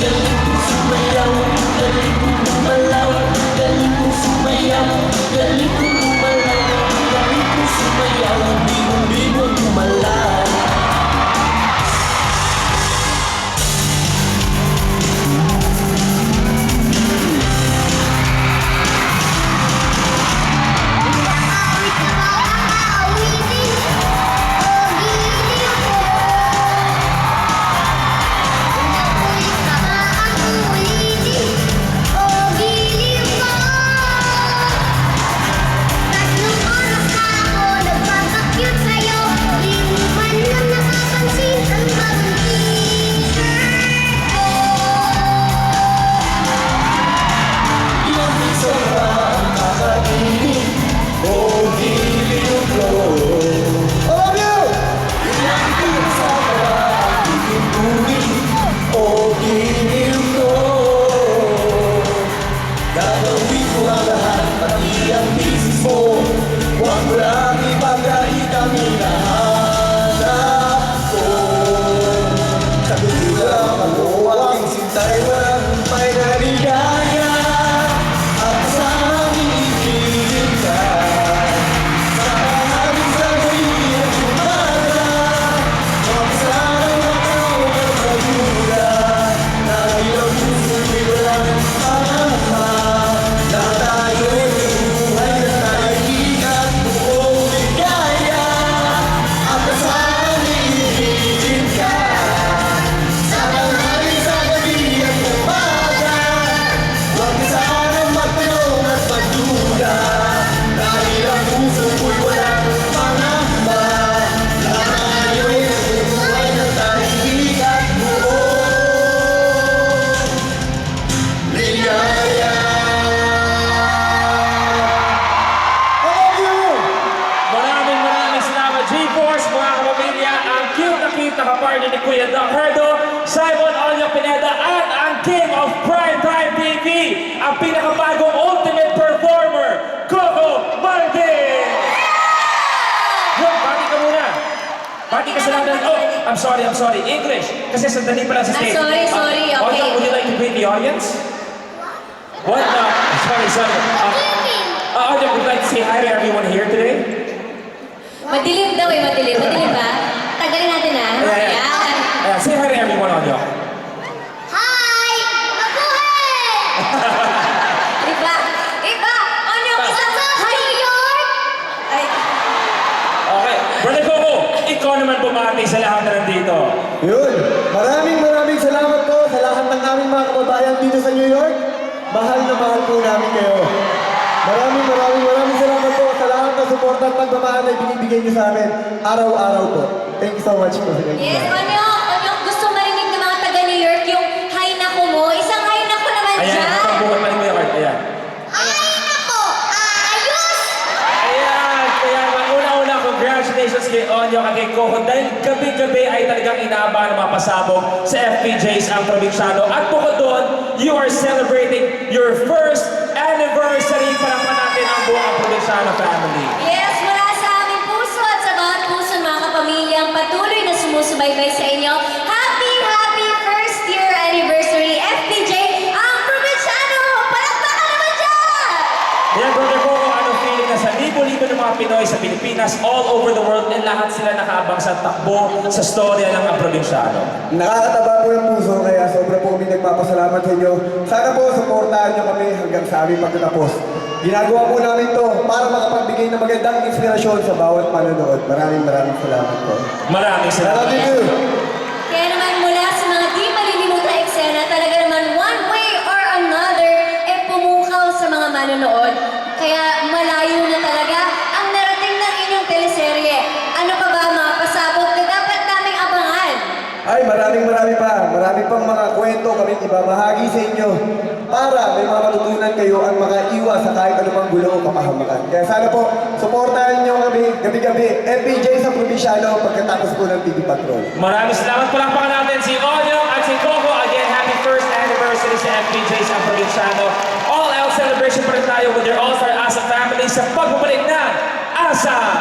Galing kong sumayaw, galing kong gumalaw, galing kong sumayaw, galing kong gumalaw, galing kong sumayaw, bingon-bingon gumalaw. Gagawin ko ang lahat, pati ang misis mo. Huwag mo lang ipagdahil kami nahanap ko. Sa duda mo, aking sintay, walang may naligaya. At sa aming ka, sa aming sabi at umaga. Huwag sanang makaw at magduda, na ilang puso ko'y walang panahon. Nakaparty ni Kuya Doc Herdo, Simon Olio Pineda, at ang King of Primetime TV, ang pinakabagong ultimate performer, Coco Martin! Look, bati ka muna. Bati ka sa lahat. Oh, I'm sorry. English. Kasi sandali pa lang sa stage. Sorry, okay. Olio, would you like to greet the audience? What? Sorry. Olio, would you like to say hi to everyone here today? Madilim daw madilim. Madilim ba? Tagalin natin Yeah, say hi to everyone, Olio. Hi! Mabuhay! Iba! Ano yung isa sa New York? Ay. Okay, Brother Coco, ikaw naman bumati sa lahat na nandito. Yun, maraming salamat po sa lahat ng aming mga kababayan dito sa New York. Mahal na mahal po namin kayo. Maraming salamat po sa lahat ng suporta at pagmamahal na binibigay niyo sa amin araw-araw po. Thank you so much po. Yes, ano gusto marinig ng mga taga New York yung hay nako mo? Isang hay nako naman Ayan, dyan. itong buhay pa rin mo yung card. Ayan. Hay nako! Ayos! Ayan, kaya una-una, congratulations kay Onyo at kay Coco dahil gabi-gabi ay talagang inaabahan ng mga pasabog sa FPJs ang probinsyano. At bukod doon, you are celebrating your first anniversary para pa natin ang buong probinsyano family. Yes, mula sa aming puso at sa bawat puso ng mga kapamilyang patuloy na sumusubaybay sa inyo. Happy first year anniversary, FPJ, ang probinsyano! Palakpakan naman dyan! Kaya Brother Coco, ano feeling na sa libo-libo ng mga Pinoy sa Pilipinas, all over the world, and lahat sila nakaabang sa takbo sa storya ng ang probinsyano? Nakakataba po yung puso, kaya sobra po kami nagpapasalamat sa inyo. Sana po, supportahan niyo kami hanggang sa aming pagtatapos. Ginagawa po namin to para makapagbigay ng magandang inspirasyon sa bawat manonood. Maraming salamat po. Maraming I salamat. love you. Kaya naman mula sa mga di malilimutang eksena, talaga naman one way or another, pumukaw sa mga manonood. Kaya malayo na talaga ang narating ng inyong teleserye. Ano pa ba mga pasabog na dapat naming abangan? Ay, maraming pa. Marami pang mga kwento kami ibabahagi sa inyo para may mga matutunan kayo ang makaiwas sa kahit anumang gulo o kapahamakan. Kaya sana po, suportahan niyo kami gabi-gabi, FPJ sa probinsyano pagkatapos po ng TV Patrol. Maraming salamat. Palakpakan natin si Onyo at si Coco. Again, happy first anniversary sa FPJ sa probinsyano. All out celebration pa rin tayo with your All-Star Asa family sa pagbabalik ng Asa!